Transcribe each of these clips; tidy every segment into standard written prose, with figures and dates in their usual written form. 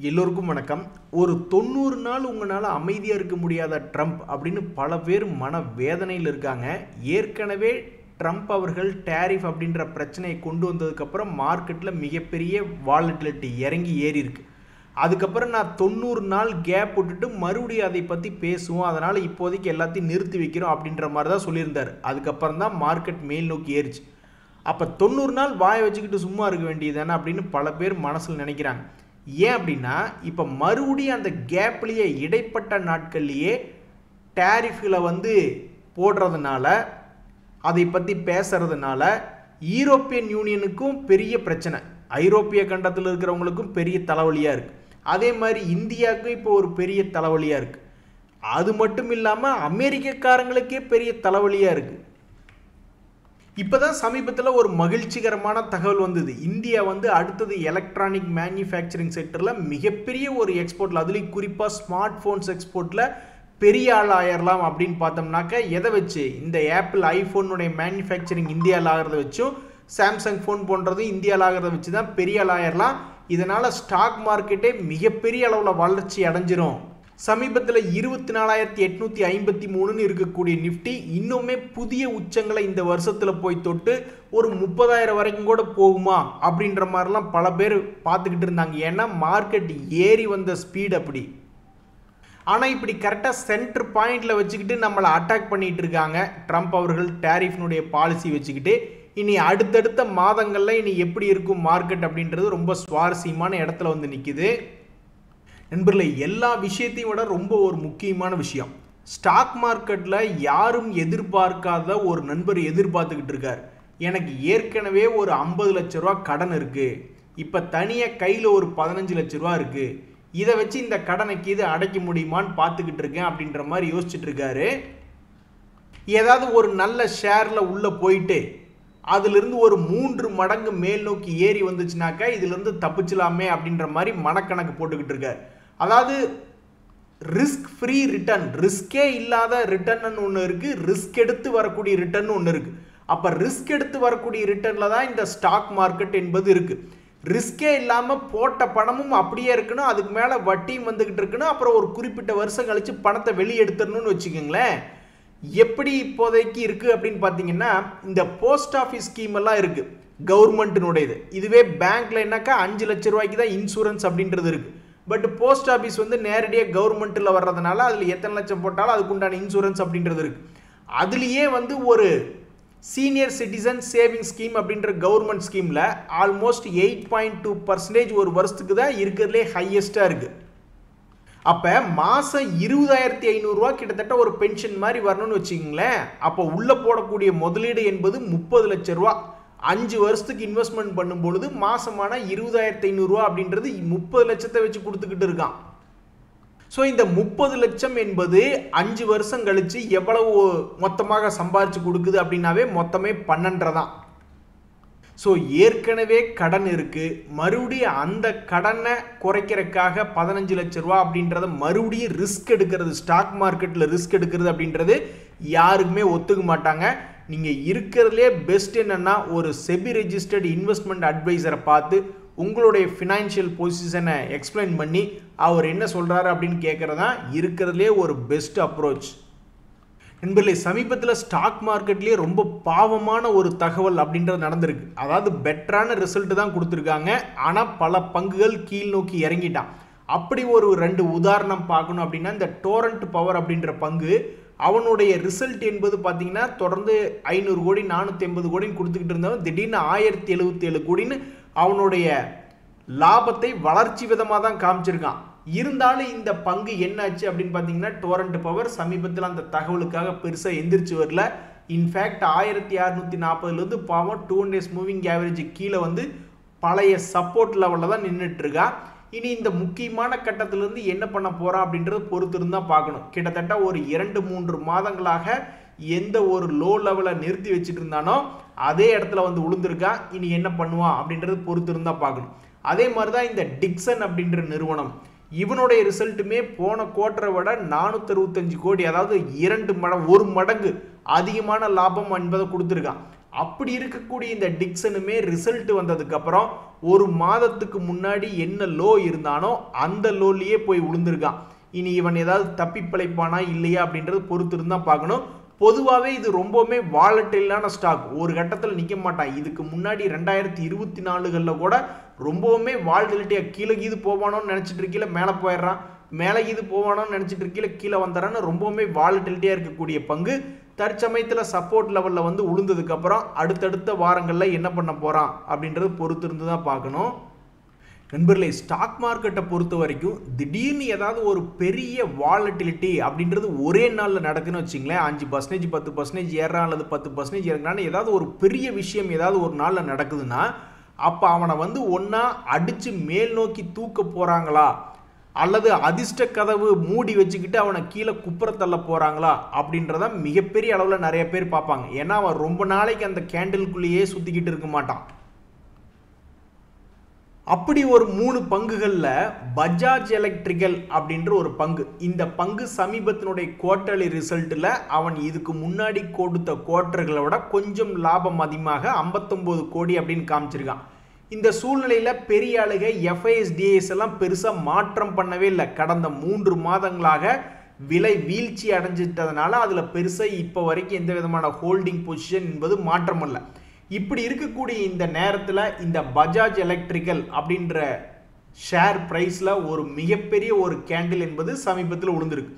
எல்லோருக்கும் வணக்கம். ஒரு 90 நாள் உங்களால் அமைதியாக இருக்க முடியாத ட்ரம்ப் அப்படின்னு பல பேர் மன வேதனையில் இருக்காங்க. ஏற்கனவே ட்ரம்ப் அவர்கள் டேரிஃப் அப்படின்ற பிரச்சனையை கொண்டு வந்ததுக்கப்புறம் மார்க்கெட்டில் மிகப்பெரிய வாலட்டிலிட்டி இறங்கி ஏறி இருக்கு. அதுக்கப்புறம் நான் 90 நாள் கேப் விட்டுட்டு மறுபடியும் அதை பற்றி பேசுவோம், அதனால் இப்போதைக்கு எல்லாத்தையும் நிறுத்தி வைக்கிறோம் அப்படின்ற மாதிரி தான் சொல்லியிருந்தார். அதுக்கப்புறம் தான் மார்க்கெட் மேல் நோக்கி ஏறிச்சு. அப்போ 90 நாள் வாயை வச்சுக்கிட்டு சும்மா இருக்க வேண்டியதானே அப்படின்னு பல பேர் மனசில் நினைக்கிறாங்க. ஏன் அப்படின்னா இப்போ மறுபடியும் அந்த கேப்லேயே இடைப்பட்ட நாட்கள்லேயே டேரிஃப்களை போடுறதுனால, அதை பற்றி பேசுறதுனால யூரோப்பியன் யூனியனுக்கும் பெரிய பிரச்சனை, ஐரோப்பிய கண்டத்தில் இருக்கிறவங்களுக்கும் பெரிய தலைவலியாக இருக்குது. அதே மாதிரி இந்தியாவுக்கும் இப்போ ஒரு பெரிய தலைவலியாக இருக்குது. அது மட்டும் இல்லாமல் அமெரிக்கக்காரங்களுக்கே பெரிய தலைவலியாக இருக்குது. இப்போ தான் சமீபத்தில் ஒரு மகிழ்ச்சிகரமான தகவல் வந்தது. இந்தியா அடுத்தது எலக்ட்ரானிக் மேனுஃபேக்சரிங் செக்டரில் மிகப்பெரிய ஒரு எக்ஸ்போர்ட்டில், அதுலேயும் குறிப்பாக ஸ்மார்ட் ஃபோன்ஸ் எக்ஸ்போர்ட்டில் பெரிய ஆள் ஆயிரலாம் அப்படின்னு பார்த்தோம்னாக்க எதை வச்சு, இந்த ஆப்பிள் ஐஃபோனுடைய மேனுஃபேக்சரிங் இந்தியாவில் ஆகிறத வச்சும் சாம்சங் ஃபோன் போன்றதும் இந்தியாவில் ஆகிறத வச்சு தான் பெரிய ஆள் ஆயிரலாம். இதனால் ஸ்டாக் மார்க்கெட்டே மிகப்பெரிய அளவில் வளர்ச்சி அடைஞ்சிரும். சமீபத்தில் 24,853 இருக்கக்கூடிய நிஃப்டி இன்னுமே புதிய உச்சங்களை இந்த வருஷத்தில் போய் தொட்டு ஒரு 30,000 வரைக்கும் கூட போகுமா அப்படின்ற மாதிரிலாம் பல பேர் பார்த்துக்கிட்டு இருந்தாங்க. ஏன்னா மார்க்கெட் ஏறி வந்த ஸ்பீட் அப்படி. ஆனால் இப்படி கரெக்டாக சென்டர் பாயிண்டில் வச்சுக்கிட்டு நம்மளை அட்டாக் பண்ணிகிட்டு இருக்காங்க ட்ரம்ப் அவர்கள் டேரிஃப்னுடைய பாலிசி வச்சுக்கிட்டு. இனி அடுத்தடுத்த மாதங்களில் இனி எப்படி இருக்கும் மார்க்கெட் அப்படின்றது ரொம்ப சுவாரஸ்யமான இடத்துல நிற்கிது. நண்பர்களே, எல்லா விஷயத்தையும் விட ரொம்ப ஒரு முக்கியமான விஷயம், ஸ்டாக் மார்க்கெட்டில் யாரும் எதிர்பார்க்காத ஒரு நண்பர் எதிர்பார்த்துக்கிட்டு இருக்கார். எனக்கு ஏற்கனவே ஒரு 50 லட்ச ரூபா கடன் இருக்குது, இப்போ தனியாக கையில் ஒரு 15 லட்ச ரூபா இருக்குது, இதை வச்சு இந்த கடனைக்கு இது அடைக்க முடியுமான்னு பார்த்துக்கிட்டு இருக்கேன் அப்படின்ற மாதிரி யோசிச்சுட்டு இருக்காரு. ஏதாவது ஒரு நல்ல ஷேரில் உள்ளே போயிட்டு அதிலிருந்து ஒரு 3 மடங்கு மேல் நோக்கி ஏறி வந்துச்சுனாக்கா இதிலிருந்து தப்பிச்சலாமே அப்படின்ற மாதிரி மனக்கணக்கு போட்டுக்கிட்டு இருக்கார். அதாவது ரிஸ்க் ஃப்ரீ ரிட்டர்ன், ரிஸ்கே இல்லாத ரிட்டர்ன் ஒன்று இருக்குது, ரிஸ்க் எடுத்து வரக்கூடிய ரிட்டர்ன் ஒன்று இருக்குது. அப்போ ரிஸ்க் எடுத்து வரக்கூடிய ரிட்டர்னில் தான் இந்த ஸ்டாக் மார்க்கெட் என்பது இருக்குது. ரிஸ்கே இல்லாமல் போட்ட பணமும் அப்படியே இருக்கணும், அதுக்கு மேலே வட்டியும் வந்துக்கிட்டு இருக்கணும், அப்புறம் ஒரு குறிப்பிட்ட வருஷம் கழித்து பணத்தை வெளியே எடுத்துடணும்னு வச்சுக்கோங்களேன். எப்படி இப்போதைக்கு இருக்குது அப்படின்னு பார்த்தீங்கன்னா, இந்த போஸ்ட் ஆஃபீஸ் ஸ்கீம் எல்லாம் இருக்குது கவர்மெண்ட்டினுடையது. இதுவே பேங்க்ல என்னக்கா 5 லட்ச ரூபாய்க்கு தான் இன்சூரன்ஸ் அப்படின்றது இருக்குது. பட் போஸ்ட் ஆஃபீஸ் நேரடியாக கவர்மெண்ட்டில் வர்றதுனால அதில் எத்தனை லட்சம் போட்டாலும் அதுக்குண்டான இன்சூரன்ஸ் அப்படின்றது இருக்குது. அதுலேயே ஒரு சீனியர் சிட்டிசன் சேவிங் ஸ்கீம் அப்படின்ற கவர்மெண்ட் ஸ்கீமில் ஆல்மோஸ்ட் 8.2% ஒரு வருஷத்துக்கு தான் இருக்கிறதுலே ஹையஸ்ட்டாக இருக்குது. அப்போ மாதம் 20,500 ரூபா கிட்டத்தட்ட ஒரு பென்ஷன் மாதிரி வரணும்னு வச்சுக்கிங்களேன். அப்போ உள்ளே போடக்கூடிய முதலீடு என்பது 30 லட்ச ரூபா. 5 வருஷத்துக்கு இன்வெஸ்ட்மெண்ட் பண்ணும்பொழுது மாதமான 20,500 ரூபா அப்படின்றது 30 லட்சத்தை வச்சு கொடுத்துக்கிட்டு இருக்கான். ஸோ இந்த 30 லட்சம் என்பது 5 வருஷம் கழித்து எவ்வளவு மொத்தமாக சம்பாரித்து கொடுக்குது அப்படின்னாவே மொத்தமே 12 தான். ஸோ ஏற்கனவே கடன் இருக்குது, மறுபடியும் அந்த கடனை குறைக்கிறதுக்காக 15 லட்ச ரூபா அப்படின்றத மறுபடியும் ரிஸ்க் எடுக்கிறது, ஸ்டாக் மார்க்கெட்டில் ரிஸ்க் எடுக்கிறது அப்படின்றது யாருக்குமே ஒத்துக்க மாட்டாங்க. நீங்கள் இருக்கிறதுலே பெஸ்ட் என்னென்னா ஒரு செபி ரெஜிஸ்டர்டு இன்வெஸ்ட்மெண்ட் அட்வைசரை பார்த்து உங்களுடைய ஃபினான்ஷியல் பொசிஷனை எக்ஸ்பிளைன் பண்ணி அவர் என்ன சொல்கிறாரு அப்படின்னு கேட்குறது தான் இருக்கிறதுலே ஒரு பெஸ்ட் அப்ரோச். நண்பர்களே, சமீபத்தில் ஸ்டாக் மார்க்கெட்லேயே ரொம்ப பாவமான ஒரு தகவல் அப்படின்றது நடந்திருக்கு. அதாவது பெட்டரான ரிசல்ட் தான் கொடுத்துருக்காங்க, ஆனால் பல பங்குகள் கீழ் நோக்கி இறங்கிட்டான். அப்படி ஒரு 2 உதாரணம் பார்க்கணும் அப்படின்னா, இந்த டோரண்ட் பவர் அப்படின்ற பங்கு அவனுடைய ரிசல்ட் என்பது பார்த்தீங்கன்னா தொடர்ந்து 500 கோடி 480 கோடின்னு கொடுத்துக்கிட்டு இருந்தவன் திடீர்னு 1077 கோடின்னு அவனுடைய லாபத்தை வளர்ச்சி விதமாக தான் காமிச்சிருக்கான். இருந்தாலும் இந்த பங்கு என்னாச்சு அப்படின்னு பார்த்தீங்கன்னா, டோரண்ட் பவர் சமீபத்தில் அந்த தகவலுக்காக பெருசாக எந்திரிச்சு வரல. இன்ஃபேக்ட் 1640 பாவம் 2 days மூவிங் ஆவரேஜ் கீழே பழைய சப்போர்ட் லெவலில் தான் நின்றுட்டுருக்கா. இனி இந்த முக்கியமான கட்டத்திலிருந்து என்ன பண்ண போகிறான் அப்படின்றது பொறுத்து இருந்தால் பார்க்கணும். கிட்டத்தட்ட ஒரு 2-3 மாதங்களாக எந்த ஒரு லோ லெவலை நிறுத்தி வச்சுட்டு இருந்தானோ அதே இடத்துல விழுந்திருக்கா. இனி என்ன பண்ணுவான் அப்படின்றது பொறுத்து இருந்தால் பார்க்கணும். அதே மாதிரி தான் இந்த டிக்சன் அப்படின்ற நிறுவனம், இவனுடைய ரிசல்ட்டுமே போன குவார்ட்டரை விட 465 கோடி, அதாவது 1 மடங்கு அதிகமான லாபம் என்பதை கொடுத்துருக்கான். அப்படி இருக்கக்கூடிய இந்த டிக்சனுமே ரிசல்ட் வந்ததுக்கு அப்புறம் ஒரு மாதத்துக்கு முன்னாடி என்ன லோ இருந்தானோ அந்த லோலயே போய் விழுந்திருக்கான். இனி இவன் ஏதாவது தப்பி பிழைப்பானா இல்லையா அப்படின்றது பொறுத்து இருந்தா பார்க்கணும். பொதுவாகவே இது ரொம்பவுமே வாலட்டிலான ஸ்டாக், ஒரு கட்டத்தில் நிற்க மாட்டான். இதுக்கு முன்னாடி 2024 கூட ரொம்பவுமே வாலட்டிலிட்டியாக கீழே கீது போவானோன்னு நினச்சிட்டு இருக்கீல மேலே போயிடுறான், மேலே கீது போவானோன்னு நினச்சிட்டு இருக்கீல கீழே வந்துடுறான்னு ரொம்பவுமே வாலட்டிலிட்டியாக இருக்கக்கூடிய பங்கு தற்சமயத்தில் சப்போர்ட் லெவலில் வந்து உளுந்ததுக்கப்புறம் அடுத்தடுத்த வாரங்களில் என்ன பண்ண போகிறான் அப்படின்றது பொறுத்து இருந்து தான் பார்க்கணும். நண்பர்களே, ஸ்டாக் மார்க்கெட்டை பொறுத்த வரைக்கும் திடீர்னு ஏதாவது ஒரு பெரிய வாலட்டிலிட்டி அப்படின்றது ஒரே நாளில் நடக்குன்னு வச்சிங்களேன், 5% 10% ஏறான் அல்லது 10% இறங்குறான்னு ஏதாவது ஒரு பெரிய விஷயம் ஏதாவது ஒரு நாளில் நடக்குதுன்னா அப்போ அவனை வந்து ஒன்றா அடித்து மேல் நோக்கி தூக்க போகிறாங்களா அல்லது அதிர்ஷ்ட கதவு மூடி வச்சுக்கிட்டு அவனை கீழே குப்புற தள்ள போகிறாங்களா அப்படின்றத மிகப்பெரிய அளவில் நிறைய பேர் பார்ப்பாங்க. ஏன்னா அவன் ரொம்ப நாளைக்கு அந்த கேண்டிலுக்குள்ளேயே சுற்றிக்கிட்டு இருக்க மாட்டான். அப்படி ஒரு 3 பங்குகளில் பஜாஜ் எலக்ட்ரிக்கல் அப்படின்ற ஒரு பங்கு, இந்த பங்கு சமீபத்தினுடைய குவார்ட்டர்லி ரிசல்ட்டில் அவன் இதுக்கு முன்னாடி கொடுத்த குவார்ட்டர்களை விட கொஞ்சம் லாபம் அதிகமாக 59 கோடி அப்படின்னு காமிச்சிருக்கான். இந்த சூழ்நிலையில் பெரிய ஆளுகை FISDAs எல்லாம் பெருசாக மாற்றம் பண்ணவே இல்லை. கடந்த 3 மாதங்களாக விலை வீழ்ச்சி அடைஞ்சிட்டதுனால அதில் பெருசாக இப்போ வரைக்கும் எந்த விதமான ஹோல்டிங் பொசிஷன் என்பது மாற்றம் இல்லை. இப்படி இருக்கக்கூடிய இந்த நேரத்தில் இந்த பஜாஜ் எலக்ட்ரிக்கல் அப்படின்ற ஷேர் பிரைஸில் ஒரு மிகப்பெரிய ஒரு கேண்டில் என்பது சமீபத்தில் உளுந்திருக்கு.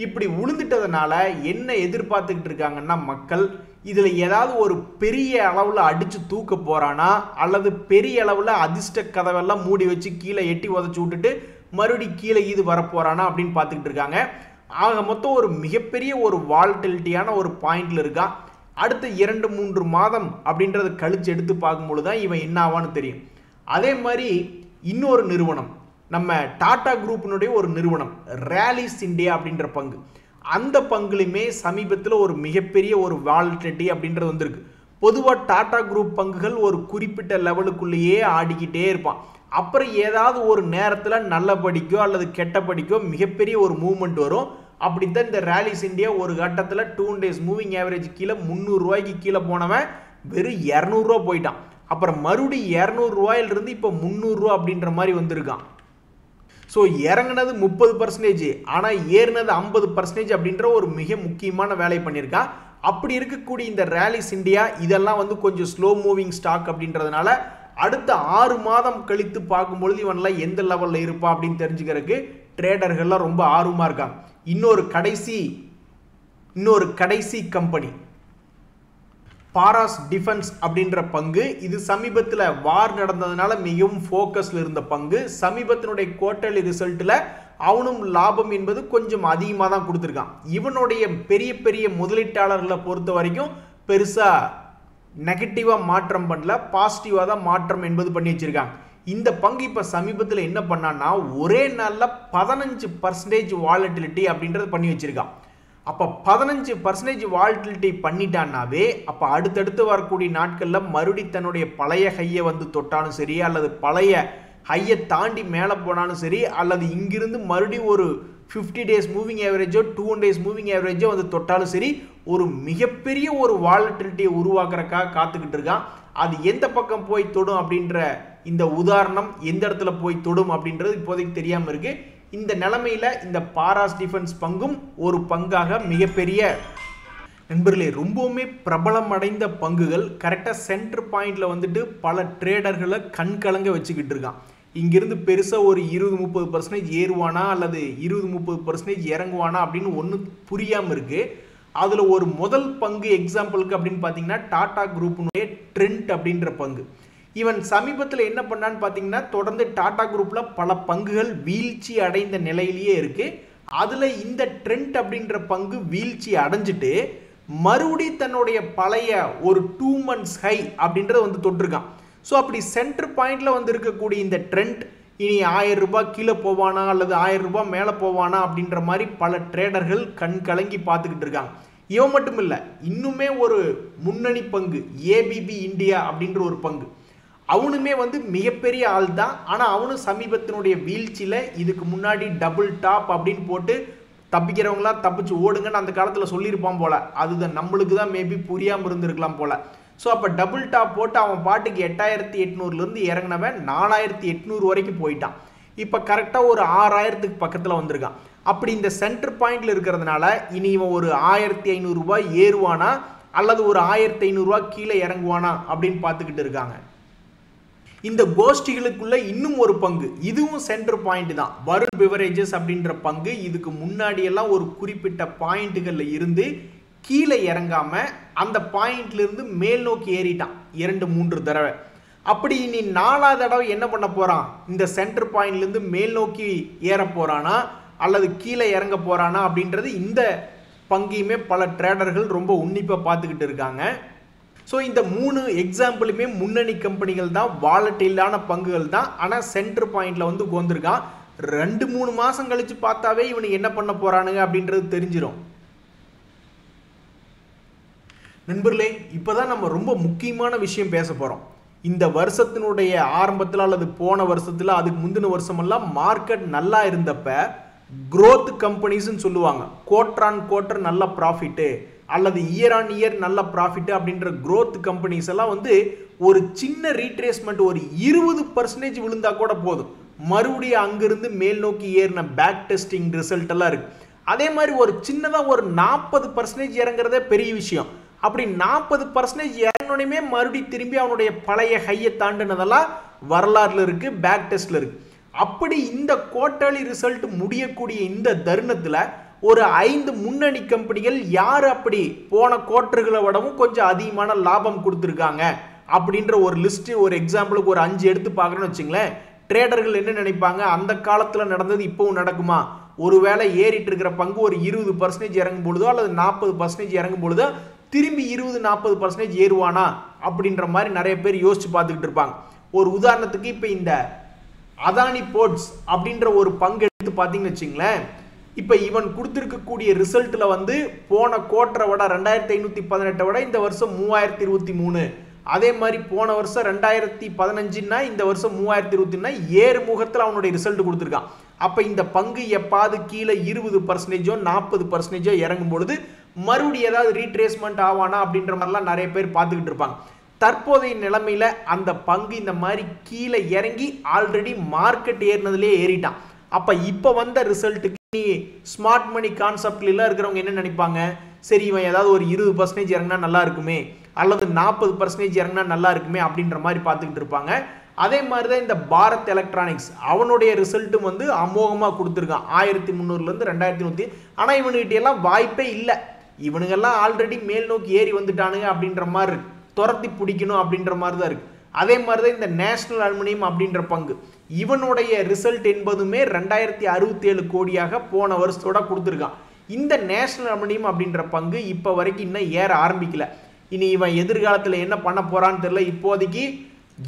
இப்படி உளுந்துட்டதுனால என்ன எதிர்பார்த்துக்கிட்டு இருக்காங்கன்னா மக்கள், இதில் ஏதாவது ஒரு பெரிய அளவில் அடித்து தூக்க போகிறானா அல்லது பெரிய அளவில் அதிர்ஷ்ட கதவெல்லாம் மூடி வச்சு கீழே எட்டி உதச்சி விட்டுட்டு மறுபடி கீழே இது வரப்போகிறானா அப்படின்னு பார்த்துக்கிட்டு இருக்காங்க. ஆக மொத்தம் ஒரு மிகப்பெரிய ஒரு வாலட்டிலிட்டியான ஒரு பாயிண்டில் இருக்கான். அடுத்த 2-3 மாதம் அப்படின்றத கழிச்சு எடுத்து பார்க்கும்பொழுது தான் இவன் என்ன ஆவான்னு தெரியும். அதே மாதிரி இன்னொரு நிறுவனம், நம்ம டாடா குரூப்பினுடைய ஒரு நிறுவனம் ரேலிஸ் இந்தியா அப்படின்ற பங்கு, அந்த பங்குலையுமே சமீபத்தில் ஒரு மிகப்பெரிய ஒரு வாலட்டிலிட்டி அப்படின்றது வந்திருக்கு. பொதுவாக டாடா குரூப் பங்குகள் ஒரு குறிப்பிட்ட லெவலுக்குள்ளேயே ஆடிக்கிட்டே இருப்பான். அப்புறம் ஏதாவது ஒரு நேரத்தில் நல்லபடிக்கோ அல்லது கெட்டபடிக்கோ மிகப்பெரிய ஒரு மூவ்மெண்ட் வரும். அப்படித்தான் இந்த ரேலிஸ் இந்தியா ஒரு கட்டத்தில் 2 days மூவிங் ஆவரேஜ் கீழே 300 ரூபாய்க்கு கீழே போனவன் வெறும் 200 ரூபா போயிட்டான். அப்புறம் மறுபடியும் 200 ரூபாயிலிருந்து இப்போ 300 ரூபா அப்படின்ற மாதிரி வந்திருக்கான். ஸோ இறங்குனது 30%, ஆனால் ஏறினது 50% அப்படின்ற ஒரு மிக முக்கியமான வேலை பண்ணியிருக்கான். அப்படி இருக்கக்கூடிய இந்த ரேலிஸ் இந்தியா இதெல்லாம் வந்து கொஞ்சம் ஸ்லோ மூவிங் ஸ்டாக் அப்படின்றதுனால அடுத்த 6 மாதம் கழித்து பார்க்கும்பொழுது இவன்லாம் எந்த லெவலில் இருப்பான் அப்படின்னு தெரிஞ்சுக்கிறதுக்கு ட்ரேடர்கள்லாம் ரொம்ப ஆர்வமாக இருக்காங்க. இன்னொரு கடைசி கம்பெனி பாராஸ் டிஃபென்ஸ் அப்படின்ற பங்கு, இது சமீபத்தில் வார் நடந்ததுனால மிகவும் ஃபோக்கஸில் இருந்த பங்கு. சமீபத்தினுடைய குவார்ட்டர்லி ரிசல்ட்டில் அவனும் லாபம் என்பது கொஞ்சம் அதிகமாக தான் கொடுத்துருக்கான். இவனுடைய பெரிய பெரிய முதலீட்டாளர்களை பொறுத்த வரைக்கும் பெருசாக நெகட்டிவாக மாற்றம் பண்ணல, பாசிட்டிவாக தான் மாற்றம் என்பது பண்ணி வச்சுருக்காங்க. இந்த பங்கு இப்போ சமீபத்தில் என்ன பண்ணான்னா ஒரே நாளில் 15% வாலட்டிலிட்டி அப்படின்றது பண்ணி வச்சுருக்கான். அப்போ 15% வாலட்டிலிட்டி பண்ணிட்டான்னாவே அப்போ அடுத்தடுத்து வரக்கூடிய நாட்களில் மறுபடி தன்னுடைய பழைய ஹையை வந்து தொட்டாலும் சரி அல்லது பழைய ஹையை தாண்டி மேலே போனாலும் சரி அல்லது இங்கிருந்து மறுபடியும் ஒரு 50 days மூவிங் ஆவரேஜோ 2 days மூவிங் ஆவரேஜோ வந்து தொட்டாலும் சரி ஒரு மிகப்பெரிய ஒரு வாலட்டிலிட்டியை உருவாக்குறதுக்காக காத்துக்கிட்டு இருக்கான். அது எந்த பக்கம் போய் தொடும் அப்படின்ற இந்த உதாரணம் எந்த இடத்துல போய் தொடும் அப்படின்றது இப்போதைக்கு தெரியாமல் இருக்கு. இந்த நிலைமையில இந்த பாராஸ் டிஃபென்ஸ் பங்கும் ஒரு பங்காக மிகப்பெரிய நண்பர்களே ரொம்பவுமே பிரபலம் அடைந்த பங்குகள் கரெக்டாக சென்டர் பாயிண்ட்ல வந்துட்டு பல ட்ரேடர்களை கண்கலங்க வச்சுக்கிட்டு இருக்கான். இங்கிருந்து பெருசாக ஒரு 20-30% ஏறுவானா அல்லது 20-30% இறங்குவானா அப்படின்னு ஒன்றும் புரியாமல் இருக்கு. அதில் ஒரு முதல் பங்கு எக்ஸாம்பிளுக்கு அப்படின்னு பார்த்தீங்கன்னா டாடா குரூப்பினுடைய ட்ரெண்ட் அப்படின்ற பங்கு. இவன் சமீபத்தில் என்ன பண்ணான்னு பார்த்தீங்கன்னா தொடர்ந்து டாடா குரூப்பில் பல பங்குகள் வீழ்ச்சி அடைந்த நிலையிலேயே இருக்கு. அதில் இந்த ட்ரெண்ட் அப்படின்ற பங்கு வீழ்ச்சி அடைஞ்சிட்டு மறுபடி தன்னுடைய பழைய ஒரு 2 months ஹை அப்படின்றத வந்து தொட்டிருக்கான். ஸோ அப்படி சென்டர் பாயிண்ட்ல வந்து இருக்கக்கூடிய இந்த ட்ரெண்ட் இனி 1000 ரூபாய் கீழே போவானா அல்லது 1000 ரூபாய் மேலே போவானா அப்படின்ற மாதிரி பல ட்ரேடர்கள் கண் கலங்கி பார்த்துக்கிட்டு இருக்காங்க. இவன் மட்டும் இல்லை, இன்னுமே ஒரு முன்னணி பங்கு ABB இந்தியா அப்படின்ற ஒரு பங்கு, அவனுமே வந்து மிகப்பெரிய ஆள் தான். ஆனால் அவனும் சமீபத்தினுடைய வீழ்ச்சியில் இதுக்கு முன்னாடி டபுள் டாப் அப்படின்னு போட்டு தப்பிக்கிறவங்களாம் தப்பிச்சு ஓடுங்கன்னு அந்த காலத்தில் சொல்லியிருப்பான் போல. அதுதான் நம்மளுக்கு தான் மேபி புரியாமல் இருந்திருக்கலாம் போல. ஸோ அப்போ டபுள் டாப் போட்டு அவன் பாட்டுக்கு 8800லேருந்து இறங்கினவன் 4800 வரைக்கும் போயிட்டான். இப்போ கரெக்டாக ஒரு 6000க்கு பக்கத்தில் வந்திருக்கான். அப்படி இந்த சென்டர் பாயிண்ட்ல இருக்கிறதுனால இனி இவன் ஒரு 1500 ரூபாய் ஏறுவானா அல்லது ஒரு 1500 ரூபாய் கீழே இறங்குவானா அப்படின்னு பார்த்துக்கிட்டு இருக்காங்க. இந்த கோஷ்டிகளுக்குள்ள இன்னும் ஒரு பங்கு, இதுவும் சென்டர் பாயிண்ட் தான், வருண் பிவரேஜஸ் அப்படின்ற பங்கு. இதுக்கு முன்னாடி எல்லாம் ஒரு குறிப்பிட்ட பாயிண்ட்டுகள்ல இருந்து கீழே இறங்காம அந்த பாயிண்ட்ல இருந்து மேல் நோக்கி ஏறிட்டான் 2-3 தடவை. அப்படி இனி 4வது தடவை என்ன பண்ண போறான், இந்த சென்டர் பாயிண்ட்ல இருந்து மேல் நோக்கி ஏற போறானா அல்லது கீழே இறங்க போறானா அப்படின்றது இந்த பங்கையுமே பல ட்ரேடர்கள் ரொம்ப உன்னிப்பா பார்த்துக்கிட்டு இருக்காங்க. ஸோ இந்த 3 எக்ஸாம்பிளுமே முன்னணி கம்பெனிகள் தான், வாலட்டிலான பங்குகள் தான். ஆனால் சென்டர் பாயிண்ட்ல வந்து உட்காந்துருக்கான். 2-3 மாசம் கழிச்சு பார்த்தாவே இவனுக்கு என்ன பண்ண போறானுங்க அப்படின்றது தெரிஞ்சிடும். நண்பர்களே, இப்போதான் நம்ம ரொம்ப முக்கியமான விஷயம் பேச போறோம். இந்த வருஷத்தினுடைய ஆரம்பத்தில் அல்லது போன வருஷத்தில் அதுக்கு முந்தின வருஷமெல்லாம் மார்க்கெட் நல்லா இருந்தப்ப growth கம்பெனிஸ்ன்னு சொல்லுவாங்க. குவார்டர் ஆன் குவார்டர் நல்ல ப்ராஃபிட்டு அல்லது இயர் ஆன் இயர் நல்ல ப்ராஃபிட்டு அப்படின்ற growth கம்பெனிஸ் எல்லாம் வந்து ஒரு சின்ன ரீட்ரேஸ்மெண்ட் ஒரு 20% விழுந்தா கூட போதும், மறுபடியும் அங்கிருந்து மேல் நோக்கி ஏறின பேக் டெஸ்டிங் ரிசல்ட் எல்லாம் இருக்கு. அதே மாதிரி ஒரு சின்னதாக ஒரு 40% இறங்குறதே பெரிய விஷயம். அப்படி 40% இறங்கணுமே மறுபடியும் திரும்பி அவனுடைய பழைய ஹையை தாண்டினதெல்லாம் வரலாறுல இருக்கு, பேக் டெஸ்ட்ல இருக்கு. அப்படி இந்த குவார்டர்லி ரிசல்ட் முடியக்கூடிய இந்த தருணத்துல ஒரு 5 முன்னணி கம்பெனிகள் யார் அப்படி போன குவார்டர்களை விடவும் கொஞ்சம் அதிகமான லாபம் கொடுத்துருக்காங்க அப்படின்ற ஒரு லிஸ்ட், ஒரு எக்ஸாம்பிளுக்கு ஒரு 5 எடுத்து பார்க்கணும்னு வச்சுங்களேன். ட்ரேடர்கள் என்ன நினைப்பாங்க, அந்த காலத்துல நடந்தது இப்பவும் நடக்குமா? ஒருவேளை ஏறிட்டு இருக்கிற பங்கு ஒரு 20% இறங்கும் பொழுதோ அல்லது 40% இறங்கும் பொழுதோ திரும்பி 20-40% ஏறுவானா அப்படின்ற மாதிரி நிறைய பேர் யோசிச்சு பார்த்துக்கிட்டு இருப்பாங்க. ஒரு உதாரணத்துக்கு இப்போ இந்த அதானி போர்ட்ஸ் அப்படின்ற ஒரு பங்கு எடுத்து பார்த்தீங்கன்னு வச்சுங்களேன். இப்போ இவன் கொடுத்துருக்கக்கூடிய ரிசல்ட்ல வந்து போன குவார்டரை விட 2518 விட இந்த வருஷம் 3023, அதே மாதிரி போன வருஷம் 2015ன்னா இந்த வருஷம் 3023ன்னா ஏறு முகத்தில் அவனுடைய ரிசல்ட் கொடுத்துருக்கான். அப்போ இந்த பங்கு எப்பாவது கீழே 20%, 40% இறங்கும் பொழுது மறுபடியும் ஏதாவது ரீட்ரேஸ்மெண்ட் ஆவானா அப்படின்ற மாதிரிலாம் நிறைய பேர் பார்த்துக்கிட்டு இருப்பாங்க. தற்போதைய நிலைமையில அந்த பங்கு இந்த மாதிரி கீழே இறங்கி ஆல்ரெடி மார்க்கெட் ஏறினதுலேயே ஏறிட்டான். அப்போ இப்போ வந்த ரிசல்ட்டுக்கு நீ ஸ்மார்ட் மணி கான்செப்ட்ல இருக்கிறவங்க என்ன நினைப்பாங்க, சரி இவன் ஏதாவது ஒரு 20% இறங்கினா நல்லா இருக்குமே அல்லது 40% இறங்கினா நல்லா இருக்குமே அப்படின்ற மாதிரி பார்த்துக்கிட்டு இருப்பாங்க. அதே மாதிரி தான் இந்த பாரத் எலக்ட்ரானிக்ஸ், அவனுடைய ரிசல்ட்டும் வந்து அமோகமாக கொடுத்துருக்கான் 1300லேருந்து 2100. ஆனால் இவனுக்கிட்ட எல்லாம் வாய்ப்பே இல்லை, இவனுங்கெல்லாம் ஆல்ரெடி மேல் நோக்கி ஏறி வந்துட்டானுங்க அப்படின்ற மாதிரி இருக்கு, துரத்தி பிடிக்கணும் அப்படின்ற மாதிரி தான் இருக்கு. அதே மாதிரி தான் இந்த நேஷனல் அலுமினியம் அப்படின்ற பங்கு, இவனுடைய ரிசல்ட் என்பதுமே 2067 கோடியாக போன வருஷத்தோட கொடுத்துருக்கான். இந்த நேஷனல் அலுமினியம் அப்படின்ற பங்கு இப்போ வரைக்கும் இன்னும் ஏற ஆரம்பிக்கல. இனி இவன் எதிர்காலத்தில் என்ன பண்ண போறான்னு தெரியல. இப்போதைக்கு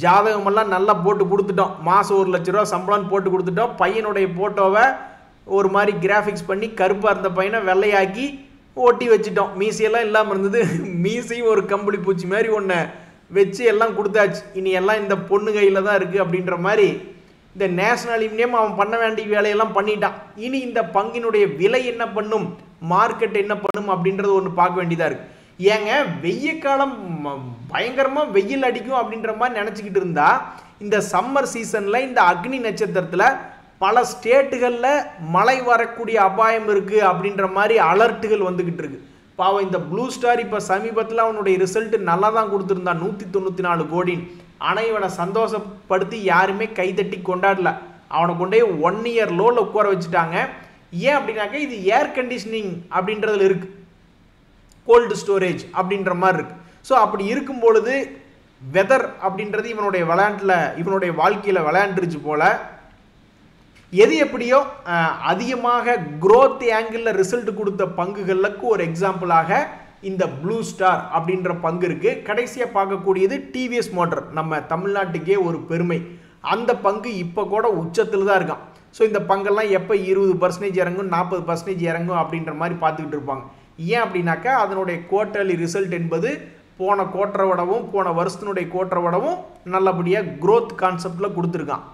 ஜாதகமெல்லாம் நல்லா போட்டு கொடுத்துட்டோம், மாதம் 1 லட்ச ரூபா சம்பளம் போட்டு கொடுத்துட்டோம். பையனுடைய போட்டோவை ஒரு மாதிரி கிராஃபிக்ஸ் பண்ணி கருப்பாக இருந்த பையனை வெள்ளையாக்கி ஓட்டி வச்சுட்டோம். மீசையெல்லாம் இல்லாமல் இருந்தது, மீசையும் ஒரு கம்பளி பூச்சி மாதிரி ஒன்று வச்சு எல்லாம் கொடுத்தாச்சு. இனி எல்லாம் இந்த பொண்ணு கையில் தான் இருக்குது அப்படின்ற மாதிரி இந்த நேஷனல் அலுமினியம் அவன் பண்ண வேண்டிய வேலையெல்லாம் பண்ணிட்டான். இனி இந்த பங்கினுடைய விலை என்ன பண்ணும், மார்க்கெட் என்ன பண்ணும் அப்படின்றது ஒன்று பார்க்க வேண்டியதாக இருக்குது. ஏங்க வெய்ய காலம் பயங்கரமாக வெயில் அடிக்கும் அப்படின்ற மாதிரி நினச்சிக்கிட்டு இருந்தா இந்த சம்மர் சீசனில் இந்த அக்னி நட்சத்திரத்தில் பல ஸ்டேட்டுகளில் மழை வரக்கூடிய அபாயம் இருக்குது அப்படின்ற மாதிரி அலர்ட்டுகள் வந்துக்கிட்டு இருக்கு. பாவம் இந்த ப்ளூ ஸ்டார் இப்போ சமீபத்தில் அவனுடைய ரிசல்ட் நல்லா தான் கொடுத்துருந்தான் 194 கோடின்னு. ஆனால் இவனை சந்தோஷப்படுத்தி யாருமே கைதட்டி கொண்டாடல. அவனை கொண்டே 1 இயர் லோவில் உட்கார வச்சுட்டாங்க. ஏன் அப்படின்னாக்க இது ஏர் கண்டிஷனிங் அப்படின்றதுல இருக்கு, கோல்டு ஸ்டோரேஜ் அப்படின்ற மாதிரி இருக்கு. ஸோ அப்படி இருக்கும் பொழுது வெதர் அப்படின்றது இவனுடைய விளையாட்டில் இவனுடைய வாழ்க்கையில் விளையாண்டுருச்சு போல. எது எப்படியோ அதிகமாக growth ஆங்கிளில் ரிசல்ட் கொடுத்த பங்குகளுக்கு ஒரு எக்ஸாம்பிளாக இந்த ப்ளூ ஸ்டார் அப்படின்ற பங்கு இருக்கு. கடைசியாக பார்க்கக்கூடியது டிவிஎஸ் மோட்டார், நம்ம தமிழ்நாட்டுக்கே ஒரு பெருமை. அந்த பங்கு இப்போ கூட உச்சத்தில் தான் இருக்கான். ஸோ இந்த பங்கெல்லாம் எப்போ 20% இறங்கும் 40% இறங்கும் அப்படின்ற மாதிரி பார்த்துக்கிட்டு இருப்பாங்க. ஏன் அப்படின்னாக்கா அதனுடைய குவார்டர்லி ரிசல்ட் என்பது போன குவார்டரை விடவும் போன வருஷத்தினுடைய குவார்டரை விடவும் நல்லபடியாக growth கான்செப்டில் கொடுத்துருக்கான்.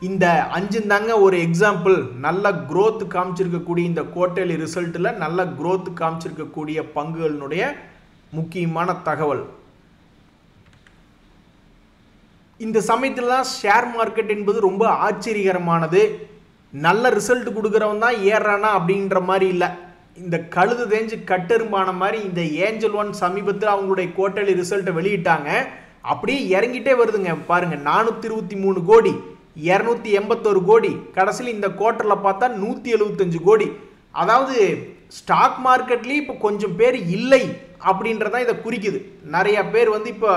இந்த 5 தாங்க ஒரு எக்ஸாம்பிள். நல்ல growth காமிச்சிருக்கக்கூடிய இந்த குவார்டர்லி ரிசல்ட்டில் நல்ல growth காமிச்சிருக்கக்கூடிய பங்குகளினுடைய முக்கியமான தகவல். இந்த சமயத்தில் தான் ஷேர் மார்க்கெட் என்பது ரொம்ப ஆச்சரியகரமானது. நல்ல ரிசல்ட் கொடுக்குறவன் தான் ஏறானா அப்படின்ற மாதிரி இல்லை. இந்த கழுது தேஞ்சு கட்டெரும்பான மாதிரி இந்த ஏஞ்சல் ஒன் சமீபத்தில் அவங்களுடைய குவார்ட்டர்லி ரிசல்ட்டை வெளியிட்டாங்க. அப்படியே இறங்கிட்டே வருதுங்க. பாருங்க, 423 கோடி, 281 கோடி, கடைசியில் இந்த குவார்ட்டரில் பார்த்தா 175 கோடி. அதாவது ஸ்டாக் மார்க்கெட்லேயும் இப்போ கொஞ்சம் பேர் இல்லை அப்படின்றதான் இதை குறிக்குது. நிறைய பேர் வந்து இப்போ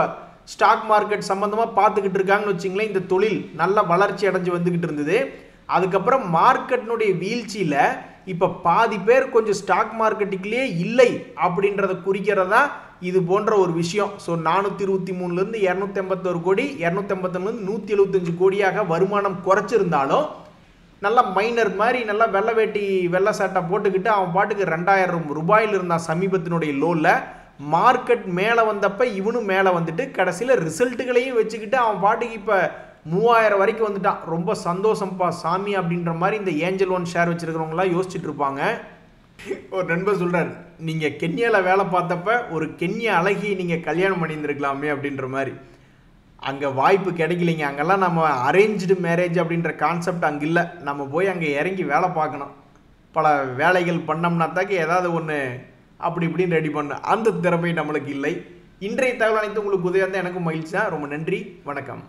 ஸ்டாக் மார்க்கெட் சம்மந்தமாக பார்த்துக்கிட்டு இருக்காங்கன்னு வச்சிங்களேன். இந்த தொழில் நல்ல வளர்ச்சி அடைஞ்சு வந்துக்கிட்டு இருந்தது. அதுக்கப்புறம் மார்க்கெட்டினுடைய வீழ்ச்சியில் இப்போ பாதி பேர் கொஞ்சம் ஸ்டாக் மார்க்கெட்டுக்குள்ளேயே இல்லை அப்படின்றத குறிக்கிறதா இது போன்ற ஒரு விஷயம். ஸோ 423லேருந்து 281 கோடி, 281லேருந்து 175 கோடியாக வருமானம் குறைச்சிருந்தாலும் நல்லா மைனர் மாதிரி நல்லா வெள்ளை வேட்டி வெள்ளை சட்டை போட்டுக்கிட்டு அவன் பாட்டுக்கு 2000 ரூபாயில் இருந்தான் சமீபத்தினுடைய லோவில். மார்க்கெட் மேலே வந்தப்போ இவனும் மேலே வந்துட்டு கடைசியில் ரிசல்ட்டுகளையும் வச்சுக்கிட்டு அவன் பாட்டுக்கு இப்போ 3000 வரைக்கும் வந்துட்டான். ரொம்ப சந்தோஷம்ப்பா சாமி அப்படின்ற மாதிரி இந்த ஏஞ்சல் ஒன் ஷேர் வச்சுருக்கிறவங்களாம் யோசிச்சுட்டு இருப்பாங்க. ஒரு நண்பர் சொல்கிறார், நீங்கள் கென்யாவில் வேலை பார்த்தப்ப ஒரு கென்யா அழகியை நீங்கள் கல்யாணம் பண்ணியிருந்துருக்கலாமே அப்படின்ற மாதிரி. அங்கே வாய்ப்பு கிடைக்கலைங்க. அங்கெல்லாம் நம்ம அரேஞ்சு மேரேஜ் அப்படின்ற கான்செப்ட் அங்கே இல்லை. நம்ம போய் அங்கே இறங்கி வேலை பார்க்கணும். பல வேலைகள் பண்ணோம்னாத்தாக்க ஏதாவது ஒன்று அப்படி இப்படின்னு ரெடி பண்ண அந்த திறமை நம்மளுக்கு இல்லை. இன்றைய தகவல் அனைத்து உங்களுக்கு உதவியாக இருந்தால் எனக்கும் மகிழ்ச்சி தான். ரொம்ப நன்றி, வணக்கம்.